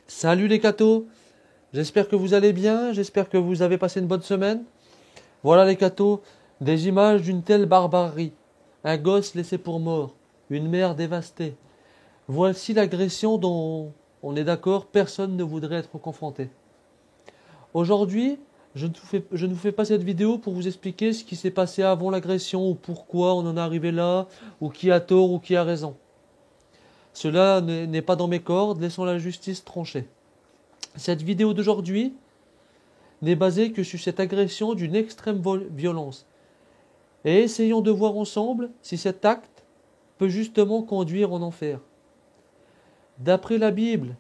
Salut les cathos, j'espère que vous allez bien, j'espère que vous avez passé une bonne semaine. Voilà les cathos, des images d'une telle barbarie. Un gosse laissé pour mort, une mère dévastée. Voici l'agression dont, on est d'accord, personne ne voudrait être confronté. Aujourd'hui, je ne vous fais pas cette vidéo pour vous expliquer ce qui s'est passé avant l'agression ou pourquoi on en est arrivé là, ou qui a tort ou qui a raison. Cela n'est pas dans mes cordes, laissons la justice trancher. Cette vidéo d'aujourd'hui n'est basée que sur cette agression d'une extrême violence. Et essayons de voir ensemble si cet acte peut justement conduire en enfer. D'après la Bible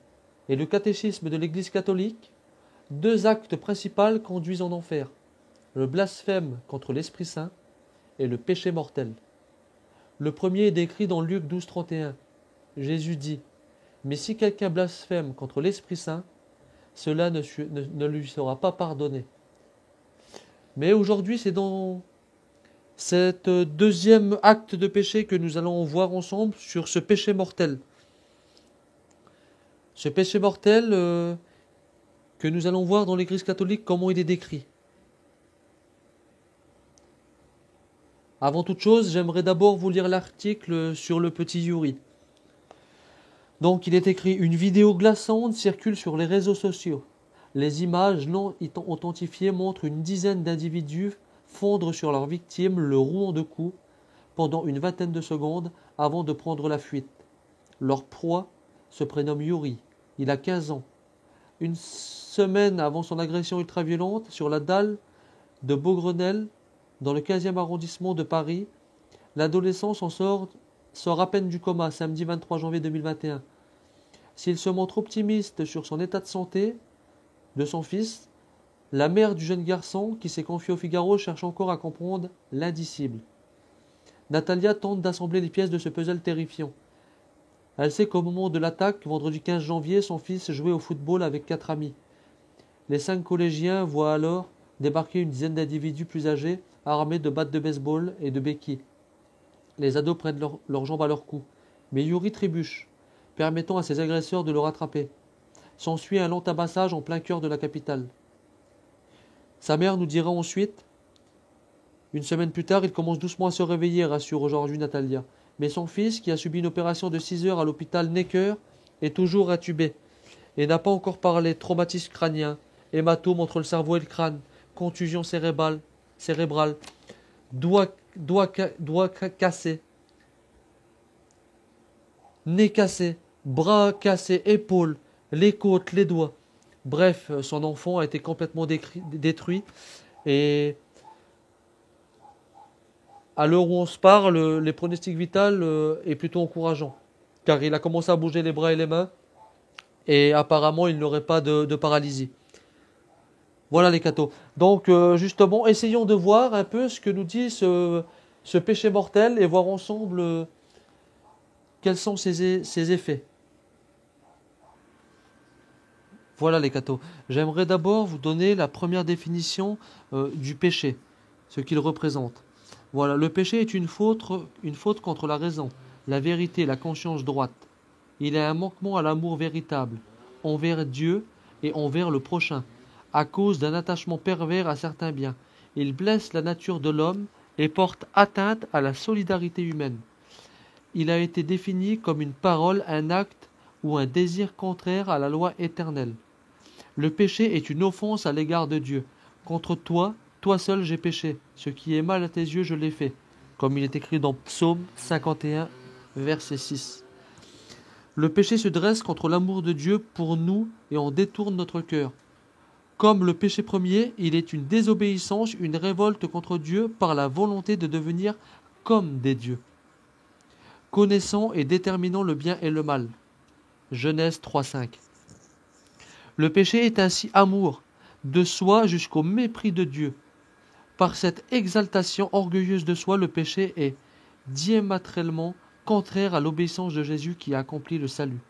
et le catéchisme de l'Église catholique, deux actes principaux conduisent en enfer: le blasphème contre l'Esprit Saint et le péché mortel. Le premier est décrit dans Luc 12, 31. Jésus dit: mais si quelqu'un blasphème contre l'Esprit Saint, cela ne lui sera pas pardonné. Mais aujourd'hui, c'est dans cet deuxième acte de péché que nous allons voir ensemble sur ce péché mortel. Ce péché mortel que nous allons voir dans l'Église catholique, comment il est décrit. Avant toute chose, j'aimerais d'abord vous lire l'article sur le petit Yuri. Donc il est écrit: une vidéo glaçante circule sur les réseaux sociaux. Les images non authentifiées montrent une dizaine d'individus fondre sur leur victime le rouant de coups pendant une vingtaine de secondes avant de prendre la fuite. Leur proie se prénomme Yuri. Il a 15 ans. Une semaine avant son agression ultra-violente sur la dalle de Beaugrenelle, dans le 15e arrondissement de Paris, l'adolescent sort à peine du coma samedi 23 janvier 2021. S'il se montre optimiste sur son état de santé de son fils, la mère du jeune garçon, qui s'est confiée au Figaro, cherche encore à comprendre l'indicible. Natalia tente d'assembler les pièces de ce puzzle terrifiant. Elle sait qu'au moment de l'attaque, vendredi 15 janvier, son fils jouait au football avec 4 amis. Les 5 collégiens voient alors débarquer une dizaine d'individus plus âgés, armés de battes de baseball et de béquilles. Les ados prennent leurs jambes à leur cou, mais Yuri trébuche, permettant à ses agresseurs de le rattraper. S'ensuit un long tabassage en plein cœur de la capitale. Sa mère nous dira ensuite: une semaine plus tard, il commence doucement à se réveiller, rassure aujourd'hui Natalia. Mais son fils, qui a subi une opération de 6 heures à l'hôpital Necker, est toujours intubé et n'a pas encore parlé. Traumatisme crânien, hématome entre le cerveau et le crâne, contusion cérébrale, doigt cassé, nez cassé, bras cassés, épaules, les côtes, les doigts. Bref, son enfant a été complètement détruit. Et à l'heure où on se parle, les pronostics vitaux est plutôt encourageant. Car il a commencé à bouger les bras et les mains. Et apparemment, il n'aurait pas de paralysie. Voilà les cathos. Donc justement, essayons de voir un peu ce que nous dit ce péché mortel et voir ensemble quels sont ses effets. Voilà les cathos. J'aimerais d'abord vous donner la première définition du péché, ce qu'il représente. Voilà, le péché est une faute contre la raison, la vérité, la conscience droite. Il est un manquement à l'amour véritable, envers Dieu et envers le prochain, à cause d'un attachement pervers à certains biens. Il blesse la nature de l'homme et porte atteinte à la solidarité humaine. Il a été défini comme une parole, un acte ou un désir contraire à la loi éternelle. Le péché est une offense à l'égard de Dieu. Contre toi, toi seul j'ai péché. Ce qui est mal à tes yeux, je l'ai fait. Comme il est écrit dans Psaume 51, verset 6. Le péché se dresse contre l'amour de Dieu pour nous et en détourne notre cœur. Comme le péché premier, il est une désobéissance, une révolte contre Dieu par la volonté de devenir comme des dieux, connaissant et déterminant le bien et le mal. Genèse 3,5. Le péché est ainsi amour, de soi jusqu'au mépris de Dieu. Par cette exaltation orgueilleuse de soi, le péché est diamétralement contraire à l'obéissance de Jésus qui a accompli le salut.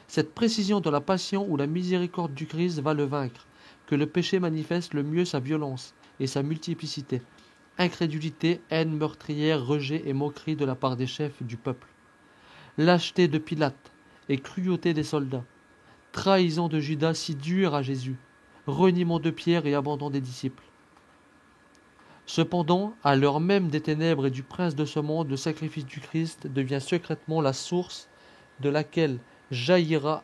Cette précision de la passion ou la miséricorde du Christ va le vaincre, que le péché manifeste le mieux sa violence et sa multiplicité. Incrédulité, haine meurtrière, rejet et moquerie de la part des chefs du peuple. Lâcheté de Pilate, et cruauté des soldats, trahison de Judas si dure à Jésus, reniement de Pierre et abandon des disciples. Cependant, à l'heure même des ténèbres et du prince de ce monde, le sacrifice du Christ devient secrètement la source de laquelle jaillira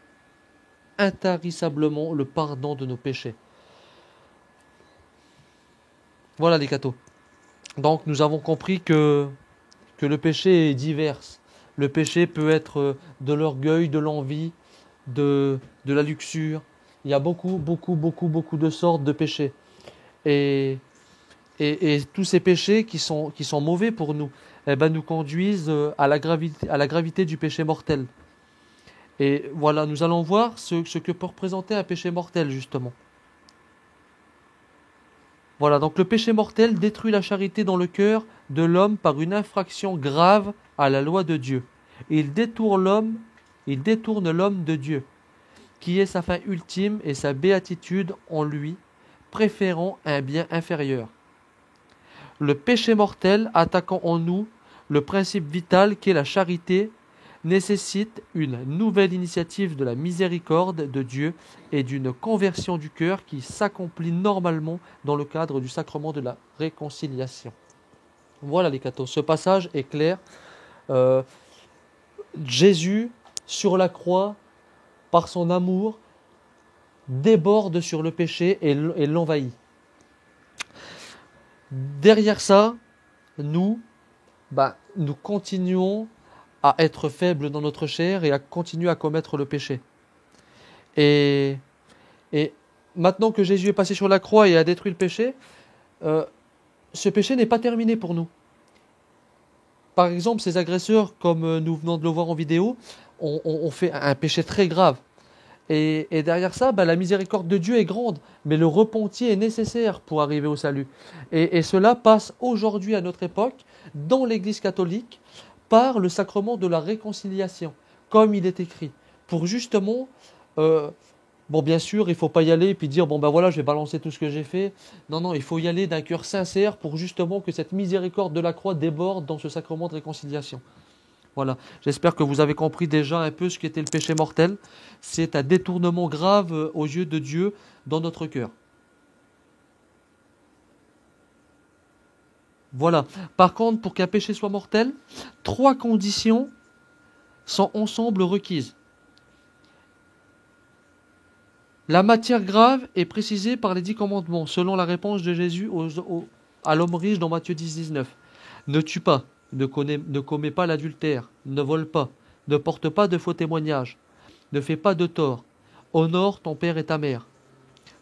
intarissablement le pardon de nos péchés. Voilà les cathos. Donc nous avons compris que le péché est divers. Le péché peut être de l'orgueil, de l'envie, de la luxure. Il y a beaucoup de sortes de péchés. Et tous ces péchés qui sont mauvais pour nous, eh ben, nous conduisent à la gravité du péché mortel. Et voilà, nous allons voir ce que peut représenter un péché mortel, justement. Voilà, donc le péché mortel détruit la charité dans le cœur de l'homme par une infraction grave à la loi de Dieu. Il détourne l'homme de Dieu, qui est sa fin ultime et sa béatitude en lui, préférant un bien inférieur. Le péché mortel, attaquant en nous le principe vital qu'est la charité, nécessite une nouvelle initiative de la miséricorde de Dieu et d'une conversion du cœur qui s'accomplit normalement dans le cadre du sacrement de la réconciliation. Voilà les cathos. Ce passage est clair. Jésus, sur la croix, par son amour, déborde sur le péché et l'envahit. Derrière ça, nous continuons à être faibles dans notre chair et à continuer à commettre le péché. Et maintenant que Jésus est passé sur la croix et a détruit le péché, ce péché n'est pas terminé pour nous. Par exemple, ces agresseurs, comme nous venons de le voir en vidéo, ont fait un péché très grave. Et derrière ça, la miséricorde de Dieu est grande, mais le repentir est nécessaire pour arriver au salut. Et cela passe aujourd'hui à notre époque, dans l'Église catholique, par le sacrement de la réconciliation, comme il est écrit. Pour justement, bien sûr, il ne faut pas y aller et puis dire, voilà, je vais balancer tout ce que j'ai fait. Non, il faut y aller d'un cœur sincère pour justement que cette miséricorde de la croix déborde dans ce sacrement de réconciliation. Voilà, j'espère que vous avez compris déjà un peu ce qu'était le péché mortel. C'est un détournement grave aux yeux de Dieu dans notre cœur. Voilà. Par contre, pour qu'un péché soit mortel, 3 conditions sont ensemble requises. La matière grave est précisée par les 10 commandements, selon la réponse de Jésus à l'homme riche dans Matthieu 10, 19. Ne tue pas. Ne commets pas l'adultère, ne vole pas, ne porte pas de faux témoignages, ne fais pas de tort, honore ton père et ta mère.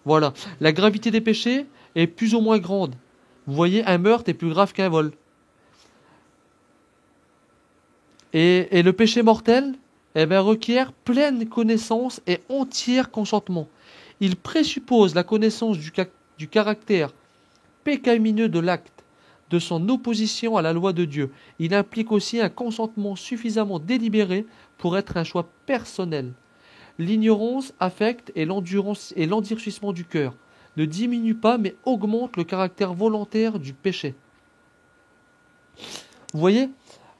Voilà, la gravité des péchés est plus ou moins grande. Vous voyez, un meurtre est plus grave qu'un vol. Et le péché mortel requiert pleine connaissance et entier consentement. Il présuppose la connaissance du caractère pécamineux de l'acte, de son opposition à la loi de Dieu. Il implique aussi un consentement suffisamment délibéré pour être un choix personnel. L'ignorance affecte et l'endurcissement du cœur ne diminue pas mais augmente le caractère volontaire du péché. Vous voyez,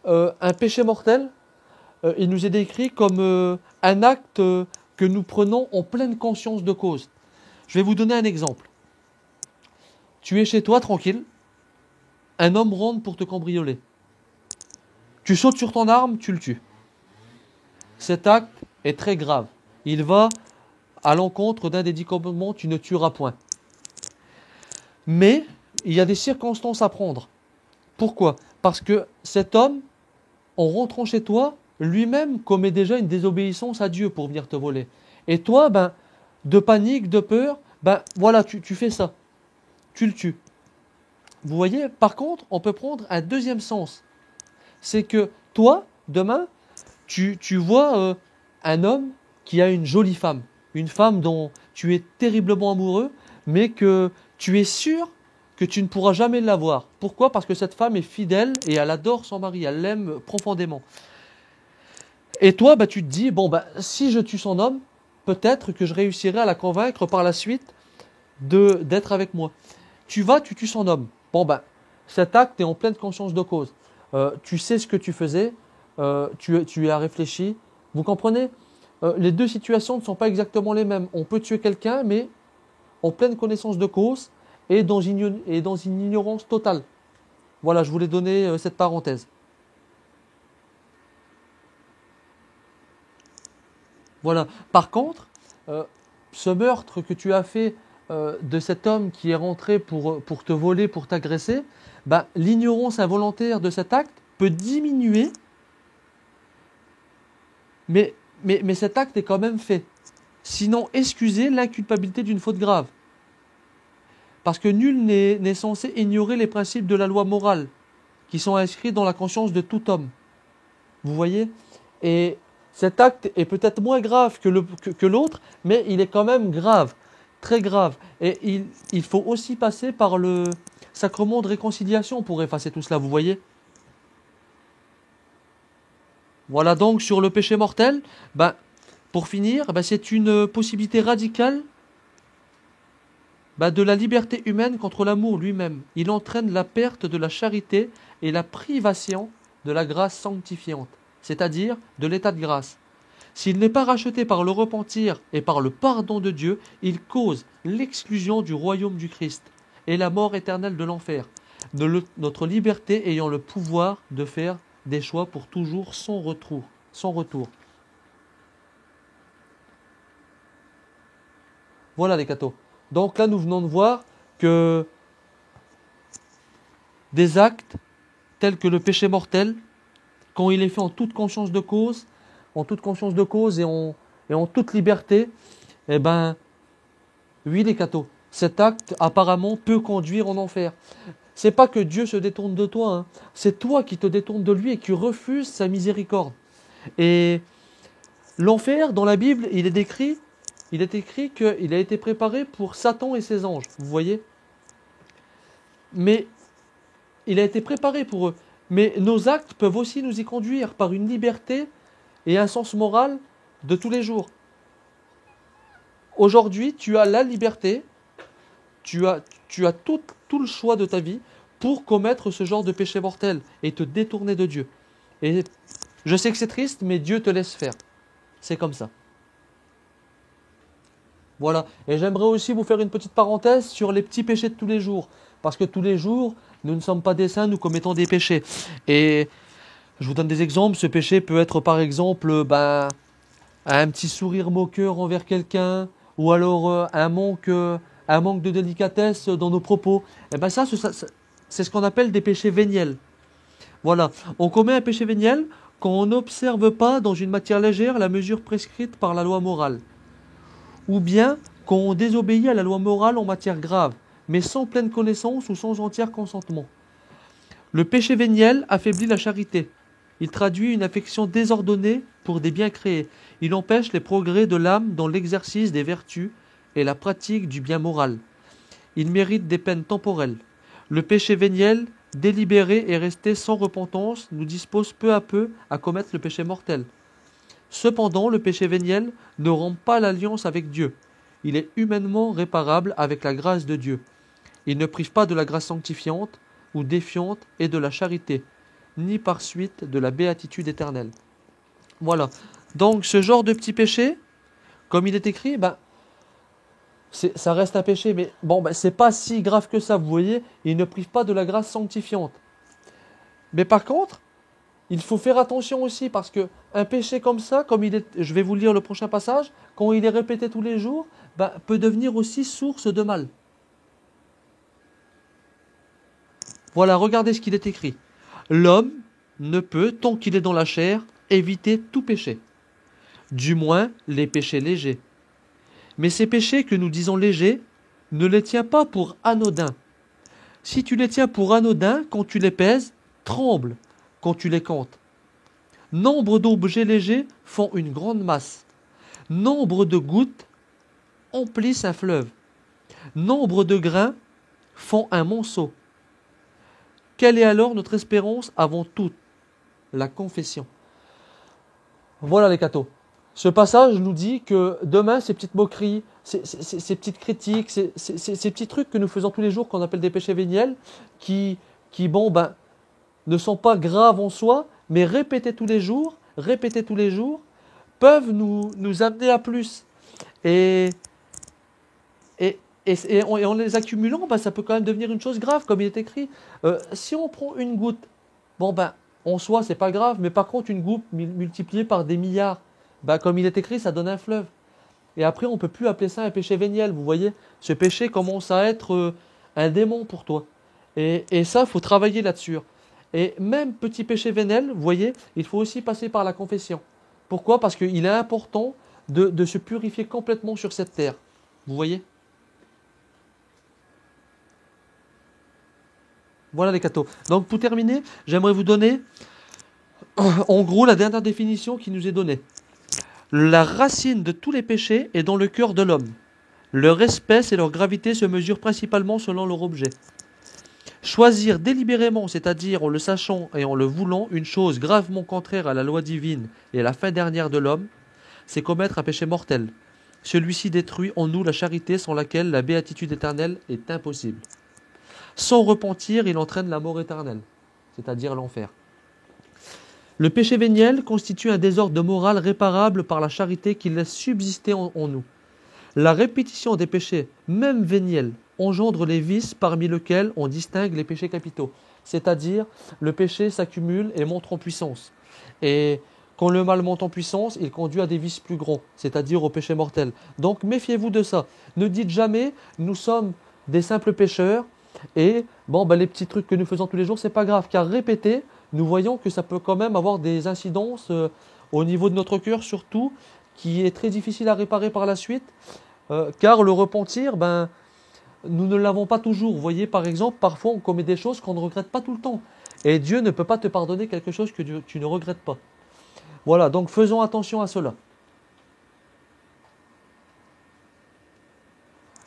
un péché mortel, il nous est décrit comme un acte que nous prenons en pleine conscience de cause. Je vais vous donner un exemple. Tu es chez toi tranquille, un homme rentre pour te cambrioler. Tu sautes sur ton arme, tu le tues. Cet acte est très grave. Il va à l'encontre d'un des 10 commandements, tu ne tueras point. Mais il y a des circonstances à prendre. Pourquoi ? Parce que cet homme, en rentrant chez toi, lui-même commet déjà une désobéissance à Dieu pour venir te voler. Et toi, de panique, de peur, tu fais ça. Tu le tues. Vous voyez, par contre, on peut prendre un deuxième sens. C'est que toi, demain, tu vois un homme qui a une jolie femme. Une femme dont tu es terriblement amoureux, mais que tu es sûr que tu ne pourras jamais l'avoir. Pourquoi ? Parce que cette femme est fidèle et elle adore son mari, elle l'aime profondément. Et toi, tu te dis, si je tue son homme, peut-être que je réussirai à la convaincre par la suite d'être avec moi. Tu tues son homme. Cet acte est en pleine conscience de cause. Tu sais ce que tu faisais, tu as réfléchi. Vous comprenez ? les deux situations ne sont pas exactement les mêmes. On peut tuer quelqu'un, mais en pleine connaissance de cause et dans une ignorance totale. Voilà, je voulais donner cette parenthèse. Voilà. Par contre, euh, ce meurtre que tu as fait de cet homme qui est rentré pour te voler, pour t'agresser, bah, l'ignorance involontaire de cet acte peut diminuer, mais cet acte est quand même fait. Sinon, excuser l'inculpabilité d'une faute grave. Parce que nul n'est censé ignorer les principes de la loi morale qui sont inscrits dans la conscience de tout homme. Vous voyez? Et cet acte est peut-être moins grave que l'autre, mais il est quand même grave, très grave. Et il faut aussi passer par le sacrement de réconciliation pour effacer tout cela, vous voyez? Voilà donc sur le péché mortel, ben, pour finir, ben, c'est une possibilité radicale de la liberté humaine contre l'amour lui-même. Il entraîne la perte de la charité et la privation de la grâce sanctifiante, c'est-à-dire de l'état de grâce. S'il n'est pas racheté par le repentir et par le pardon de Dieu, il cause l'exclusion du royaume du Christ et la mort éternelle de l'enfer, notre liberté ayant le pouvoir de faire des choix pour toujours sans retour. Sans retour. Voilà les cathos. Donc là, nous venons de voir que des actes tels que le péché mortel, quand il est fait en toute conscience de cause, et en toute liberté, eh ben, oui les cathos, cet acte apparemment peut conduire en enfer. C'est pas que Dieu se détourne de toi, hein. C'est toi qui te détournes de lui et qui refuses sa miséricorde. Et l'enfer, dans la Bible, il est écrit qu'il a été préparé pour Satan et ses anges, vous voyez? Mais il a été préparé pour eux. Mais nos actes peuvent aussi nous y conduire par une liberté et un sens moral de tous les jours. Aujourd'hui, tu as la liberté, tu as tout le choix de ta vie pour commettre ce genre de péché mortel et te détourner de Dieu. Et je sais que c'est triste, mais Dieu te laisse faire. C'est comme ça. Voilà. Et j'aimerais aussi vous faire une petite parenthèse sur les petits péchés de tous les jours. Parce que tous les jours, nous ne sommes pas des saints, nous commettons des péchés. Et je vous donne des exemples. Ce péché peut être par exemple un petit sourire moqueur envers quelqu'un, ou alors un manque de délicatesse dans nos propos. Et bien ça, c'est ce qu'on appelle des péchés véniels. Voilà. On commet un péché véniel quand on n'observe pas dans une matière légère la mesure prescrite par la loi morale. Ou bien quand on désobéit à la loi morale en matière grave, mais sans pleine connaissance ou sans entier consentement. Le péché véniel affaiblit la charité. Il traduit une affection désordonnée pour des biens créés. Il empêche les progrès de l'âme dans l'exercice des vertus et la pratique du bien moral. Il mérite des peines temporelles. Le péché véniel, délibéré et resté sans repentance, nous dispose peu à peu à commettre le péché mortel. Cependant, le péché véniel ne rompt pas l'alliance avec Dieu. Il est humainement réparable avec la grâce de Dieu. Il ne prive pas de la grâce sanctifiante ou défiante et de la charité, ni par suite de la béatitude éternelle. Voilà. Donc ce genre de petit péché, comme il est écrit, ça reste un péché, mais c'est pas si grave que ça, vous voyez, il ne prive pas de la grâce sanctifiante. Mais par contre, il faut faire attention aussi, parce que un péché comme ça, je vais vous lire le prochain passage, quand il est répété tous les jours, peut devenir aussi source de mal. Voilà, regardez ce qu'il est écrit. L'homme ne peut, tant qu'il est dans la chair, éviter tout péché. Du moins les péchés légers. Mais ces péchés que nous disons légers, ne les tiens pas pour anodins. Si tu les tiens pour anodins, quand tu les pèses, tremble quand tu les comptes. Nombre d'objets légers font une grande masse. Nombre de gouttes emplissent un fleuve. Nombre de grains font un monceau. Quelle est alors notre espérance avant tout? La confession. Voilà les cathos. Ce passage nous dit que demain, ces petites moqueries, ces petites critiques, ces petits trucs que nous faisons tous les jours, qu'on appelle des péchés véniels, qui ne sont pas graves en soi, mais répétés tous les jours, peuvent nous amener à plus. Et, en les accumulant, ben, ça peut quand même devenir une chose grave, comme il est écrit. Si on prend une goutte, bon ben, en soi, c'est pas grave, mais par contre, une goutte multipliée par des milliards, ben, comme il est écrit, ça donne un fleuve. Et après, on ne peut plus appeler ça un péché véniel, vous voyez. Ce péché commence à être un démon pour toi. Et ça, il faut travailler là-dessus. Et même petit péché véniel, vous voyez, il faut aussi passer par la confession. Pourquoi? Parce qu'il est important de se purifier complètement sur cette terre. Vous voyez? Voilà les cathos. Donc pour terminer, j'aimerais vous donner en gros la dernière définition qui nous est donnée. La racine de tous les péchés est dans le cœur de l'homme. Leur espèce et leur gravité se mesurent principalement selon leur objet. Choisir délibérément, c'est-à-dire en le sachant et en le voulant, une chose gravement contraire à la loi divine et à la fin dernière de l'homme, c'est commettre un péché mortel. Celui-ci détruit en nous la charité sans laquelle la béatitude éternelle est impossible. Sans repentir, il entraîne la mort éternelle, c'est-à-dire l'enfer. Le péché véniel constitue un désordre de morale réparable par la charité qu'il laisse subsister en nous. La répétition des péchés, même véniels, engendre les vices parmi lesquels on distingue les péchés capitaux. C'est-à-dire, le péché s'accumule et monte en puissance. Et quand le mal monte en puissance, il conduit à des vices plus grands, c'est-à-dire au péché mortel. Donc méfiez-vous de ça. Ne dites jamais, nous sommes des simples pécheurs, et bon, ben, les petits trucs que nous faisons tous les jours, c'est pas grave, car répéter, nous voyons que ça peut quand même avoir des incidences au niveau de notre cœur, surtout, qui est très difficile à réparer par la suite, car le repentir, ben, nous ne l'avons pas toujours. Vous voyez, par exemple, parfois on commet des choses qu'on ne regrette pas tout le temps. Et Dieu ne peut pas te pardonner quelque chose que tu ne regrettes pas. Voilà, donc faisons attention à cela.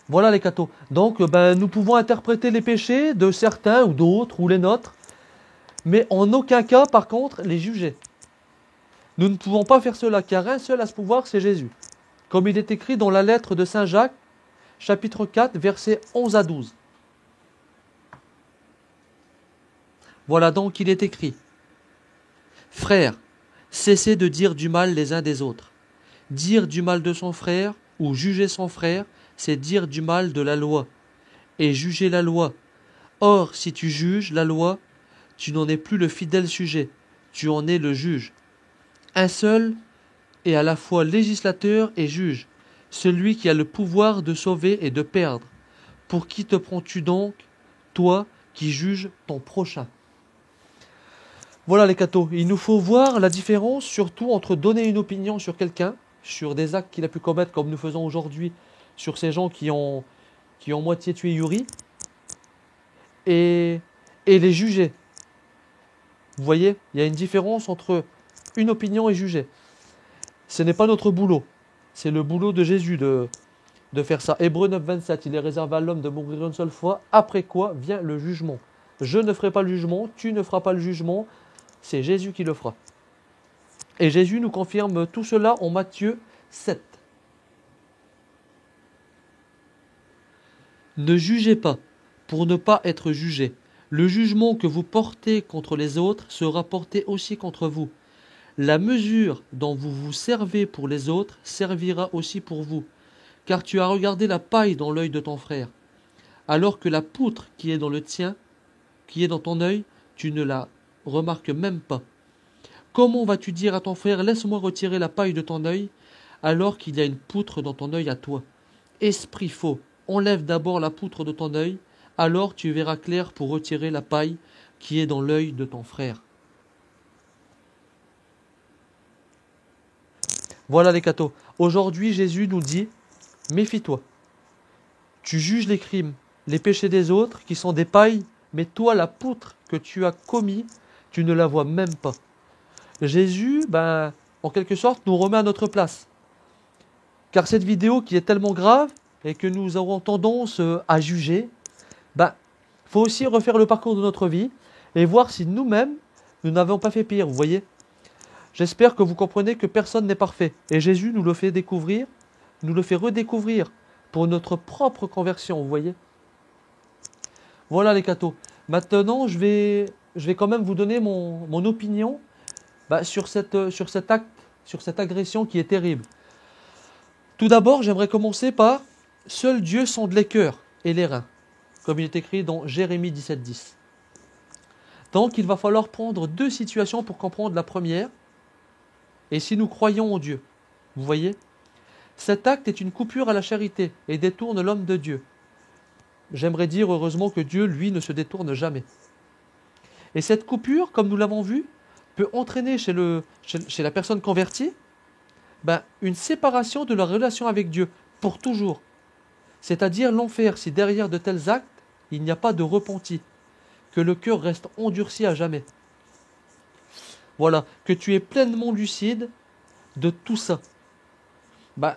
Voilà les cathos. Donc, ben, nous pouvons interpréter les péchés de certains ou d'autres, ou les nôtres, mais en aucun cas, par contre, les juger. Nous ne pouvons pas faire cela, car un seul a ce pouvoir, c'est Jésus. Comme il est écrit dans la lettre de Saint Jacques, chapitre 4, versets 11 à 12. Voilà donc il est écrit. Frères, cessez de dire du mal les uns des autres. Dire du mal de son frère ou juger son frère, c'est dire du mal de la loi et juger la loi. Or, si tu juges la loi, tu n'en es plus le fidèle sujet, tu en es le juge. Un seul est à la fois législateur et juge, celui qui a le pouvoir de sauver et de perdre. Pour qui te prends-tu donc, toi qui juges ton prochain? Voilà les cathos. Il nous faut voir la différence, surtout entre donner une opinion sur quelqu'un, sur des actes qu'il a pu commettre, comme nous faisons aujourd'hui, sur ces gens qui ont moitié tué Yuri, et les juger. Vous voyez, il y a une différence entre une opinion et juger. Ce n'est pas notre boulot. C'est le boulot de Jésus de faire ça. Hébreux 9, 27, il est réservé à l'homme de mourir une seule fois, après quoi vient le jugement. Je ne ferai pas le jugement, tu ne feras pas le jugement, c'est Jésus qui le fera. Et Jésus nous confirme tout cela en Matthieu 7. Ne jugez pas, pour ne pas être jugés. Le jugement que vous portez contre les autres sera porté aussi contre vous. La mesure dont vous vous servez pour les autres servira aussi pour vous. Car tu as regardé la paille dans l'œil de ton frère, alors que la poutre qui est dans le tien, qui est dans ton œil, tu ne la remarques même pas. Comment vas-tu dire à ton frère, laisse-moi retirer la paille de ton œil, alors qu'il y a une poutre dans ton œil à toi? Esprit faux, enlève d'abord la poutre de ton œil, alors tu verras clair pour retirer la paille qui est dans l'œil de ton frère. Voilà les cathos. Aujourd'hui, Jésus nous dit, méfie-toi. Tu juges les crimes, les péchés des autres qui sont des pailles, mais toi, la poutre que tu as commis, tu ne la vois même pas. Jésus, en quelque sorte, nous remet à notre place. Car cette vidéo qui est tellement grave et que nous aurons tendance à juger, faut aussi refaire le parcours de notre vie et voir si nous-mêmes, nous n'avons pas fait pire, vous voyez. J'espère que vous comprenez que personne n'est parfait. Et Jésus nous le fait découvrir, nous le fait redécouvrir pour notre propre conversion, vous voyez. Voilà les cathos. Maintenant, je vais quand même vous donner mon opinion sur cet acte sur cette agression qui est terrible. Tout d'abord, j'aimerais commencer par « Seul Dieu sonde les cœurs et les reins », comme il est écrit dans Jérémie 17,10. Donc, il va falloir prendre deux situations pour comprendre la première. Et si nous croyons en Dieu, vous voyez, cet acte est une coupure à la charité et détourne l'homme de Dieu. J'aimerais dire heureusement que Dieu, lui, ne se détourne jamais. Et cette coupure, comme nous l'avons vu, peut entraîner chez la personne convertie une séparation de leur relation avec Dieu pour toujours. C'est-à-dire l'enfer si derrière de tels actes, il n'y a pas de repenti, que le cœur reste endurci à jamais. Voilà, que tu es pleinement lucide de tout ça.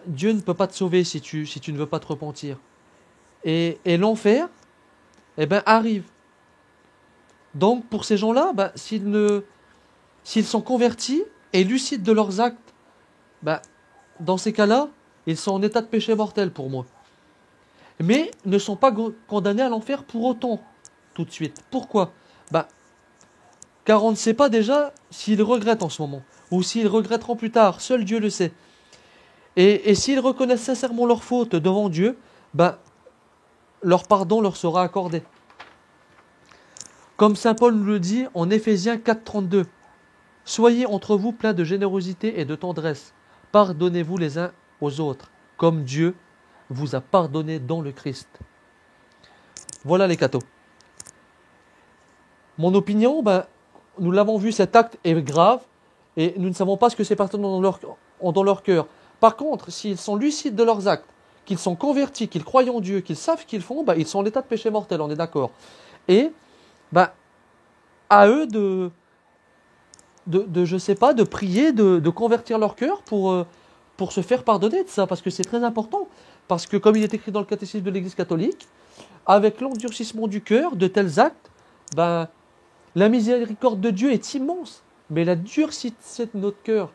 Dieu ne peut pas te sauver si tu ne veux pas te repentir. Et l'enfer, arrive. Donc pour ces gens-là, s'ils sont convertis et lucides de leurs actes, dans ces cas-là, ils sont en état de péché mortel pour moi. Mais ne sont pas condamnés à l'enfer pour autant, tout de suite. Pourquoi ? Car on ne sait pas déjà s'ils regrettent en ce moment, ou s'ils regretteront plus tard, seul Dieu le sait. Et s'ils reconnaissent sincèrement leur faute devant Dieu, leur pardon leur sera accordé. Comme saint Paul nous le dit en Éphésiens 4,32, « Soyez entre vous pleins de générosité et de tendresse, pardonnez-vous les uns aux autres, comme Dieu vous a pardonné dans le Christ. » Voilà les cathos. Mon opinion, nous l'avons vu, cet acte est grave et nous ne savons pas ce que ces personnes ont dans leur cœur. Par contre, s'ils sont lucides de leurs actes, qu'ils sont convertis, qu'ils croient en Dieu, qu'ils savent ce qu'ils font, ils sont en état de péché mortel, on est d'accord. Et à eux de prier, de convertir leur cœur pour se faire pardonner de ça, parce que c'est très important. Parce que comme il est écrit dans le catéchisme de l'Église catholique, avec l'endurcissement du cœur de tels actes, la miséricorde de Dieu est immense, mais la durcité de notre cœur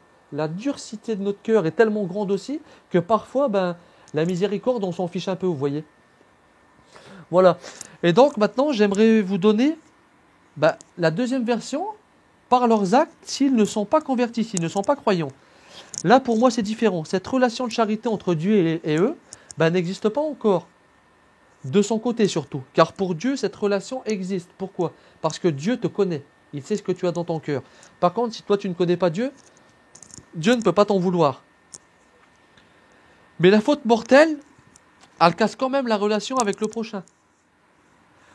est tellement grande aussi que parfois, la miséricorde, on s'en fiche un peu, vous voyez. Voilà. Et donc maintenant, j'aimerais vous donner la deuxième version par leurs actes s'ils ne sont pas convertis, s'ils ne sont pas croyants. Là, pour moi, c'est différent. Cette relation de charité entre Dieu et eux n'existe pas encore. De son côté surtout. Car pour Dieu, cette relation existe. Pourquoi ? Parce que Dieu te connaît. Il sait ce que tu as dans ton cœur. Par contre, si toi, tu ne connais pas Dieu, Dieu ne peut pas t'en vouloir. Mais la faute mortelle, elle casse quand même la relation avec le prochain.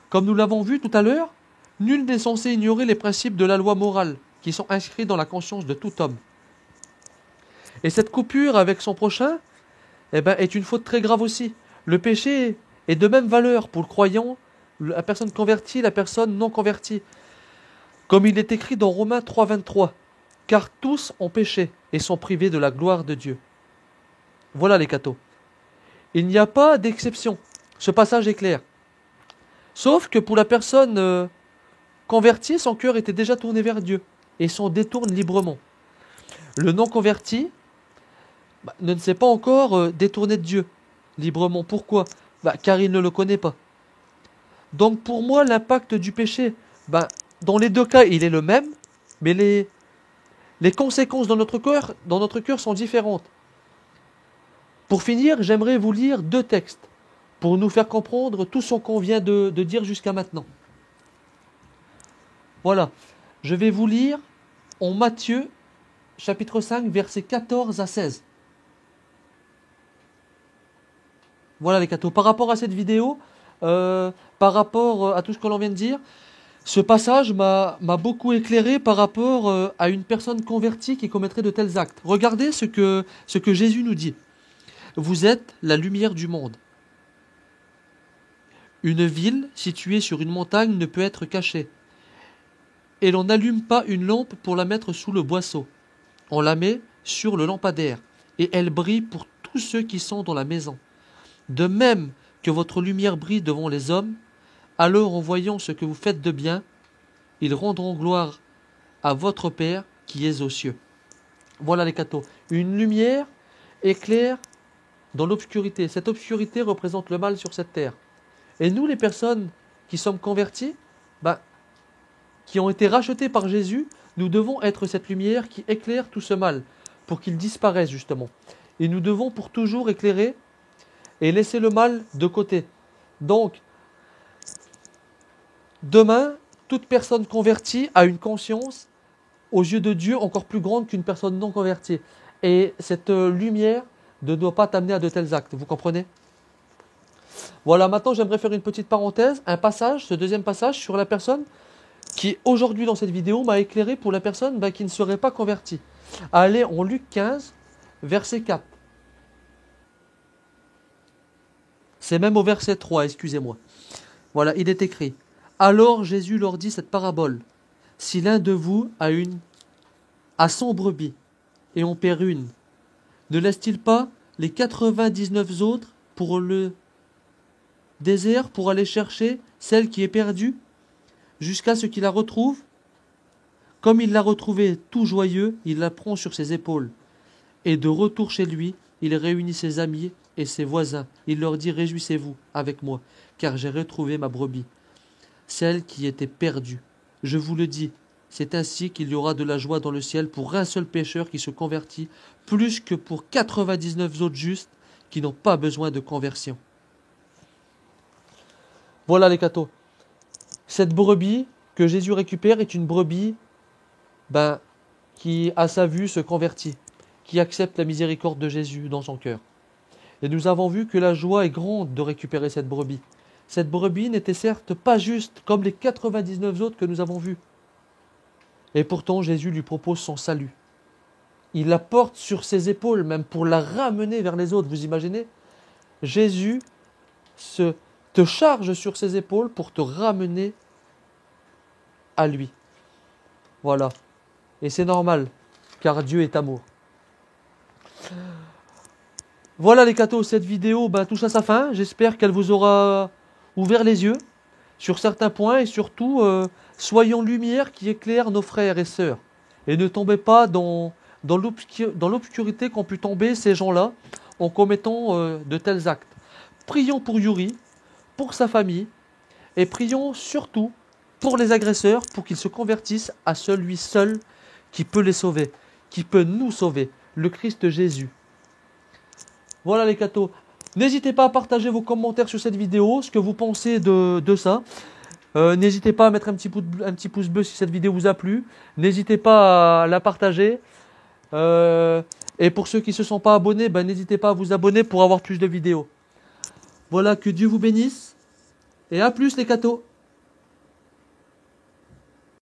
Comme nous l'avons vu tout à l'heure, nul n'est censé ignorer les principes de la loi morale qui sont inscrits dans la conscience de tout homme. Et cette coupure avec son prochain est une faute très grave aussi. Le péché est de même valeur pour le croyant, la personne convertie, la personne non convertie. Comme il est écrit dans Romains 3,23, « Car tous ont péché et sont privés de la gloire de Dieu. » Voilà les cathos. Il n'y a pas d'exception. Ce passage est clair. Sauf que pour la personne convertie, son cœur était déjà tourné vers Dieu et s'en détourne librement. Le non converti ne s'est pas encore détourné de Dieu librement. Pourquoi ? Car il ne le connaît pas. Donc pour moi, l'impact du péché, dans les deux cas, il est le même, mais les conséquences dans notre cœur sont différentes. Pour finir, j'aimerais vous lire deux textes pour nous faire comprendre tout ce qu'on vient de dire jusqu'à maintenant. Voilà, je vais vous lire en Matthieu, chapitre 5, versets 14 à 16. Voilà les cathos. Par rapport à cette vidéo, par rapport à tout ce que l'on vient de dire, ce passage m'a beaucoup éclairé par rapport à une personne convertie qui commettrait de tels actes. Regardez ce que Jésus nous dit. Vous êtes la lumière du monde. Une ville située sur une montagne ne peut être cachée. Et l'on n'allume pas une lampe pour la mettre sous le boisseau. On la met sur le lampadaire, et elle brille pour tous ceux qui sont dans la maison. De même que votre lumière brille devant les hommes, alors en voyant ce que vous faites de bien, ils rendront gloire à votre Père qui est aux cieux. Voilà les cathos. Une lumière éclaire dans l'obscurité. Cette obscurité représente le mal sur cette terre. Et nous, les personnes qui sommes converties, qui ont été rachetées par Jésus, nous devons être cette lumière qui éclaire tout ce mal. pour qu'il disparaisse justement. Et nous devons pour toujours éclairer et laisser le mal de côté. Donc, demain, toute personne convertie a une conscience aux yeux de Dieu encore plus grande qu'une personne non convertie. Et cette lumière ne doit pas t'amener à de tels actes, vous comprenez? Voilà, maintenant j'aimerais faire une petite parenthèse, un passage, ce deuxième passage sur la personne qui aujourd'hui dans cette vidéo m'a éclairé pour la personne qui ne serait pas convertie. Allez en Luc 15, verset 4. C'est même au verset 3, excusez-moi. Voilà, il est écrit. Alors Jésus leur dit cette parabole. Si l'un de vous a 100 brebis et en perd une, ne laisse-t-il pas les 99 autres pour le désert pour aller chercher celle qui est perdue jusqu'à ce qu'il la retrouve? Comme il l'a retrouvée tout joyeux, il la prend sur ses épaules. Et de retour chez lui, il réunit ses amis et ses voisins. Il leur dit, réjouissez-vous avec moi, car j'ai retrouvé ma brebis, celle qui était perdue. Je vous le dis, c'est ainsi qu'il y aura de la joie dans le ciel pour un seul pécheur qui se convertit, plus que pour 99 autres justes qui n'ont pas besoin de conversion. Voilà les cathos. Cette brebis que Jésus récupère est une brebis qui, à sa vue, se convertit, qui accepte la miséricorde de Jésus dans son cœur. Et nous avons vu que la joie est grande de récupérer cette brebis. Cette brebis n'était certes pas juste comme les 99 autres que nous avons vus. Et pourtant, Jésus lui propose son salut. Il la porte sur ses épaules, même pour la ramener vers les autres. Vous imaginez? Jésus te charge sur ses épaules pour te ramener à lui. Voilà. Et c'est normal, car Dieu est amour. Voilà les cathos, cette vidéo touche à sa fin. J'espère qu'elle vous aura ouvert les yeux sur certains points et surtout, soyons lumière qui éclaire nos frères et sœurs. Et ne tombez pas dans l'obscurité qu'ont pu tomber ces gens-là en commettant de tels actes. Prions pour Yuri, pour sa famille, et prions surtout pour les agresseurs, pour qu'ils se convertissent à celui seul qui peut les sauver, qui peut nous sauver, le Christ Jésus. Voilà les cathos. N'hésitez pas à partager vos commentaires sur cette vidéo, ce que vous pensez de ça. N'hésitez pas à mettre un petit pouce bleu si cette vidéo vous a plu. N'hésitez pas à la partager. Et pour ceux qui ne se sont pas abonnés, n'hésitez pas à vous abonner pour avoir plus de vidéos. Voilà, que Dieu vous bénisse. Et à plus les cathos.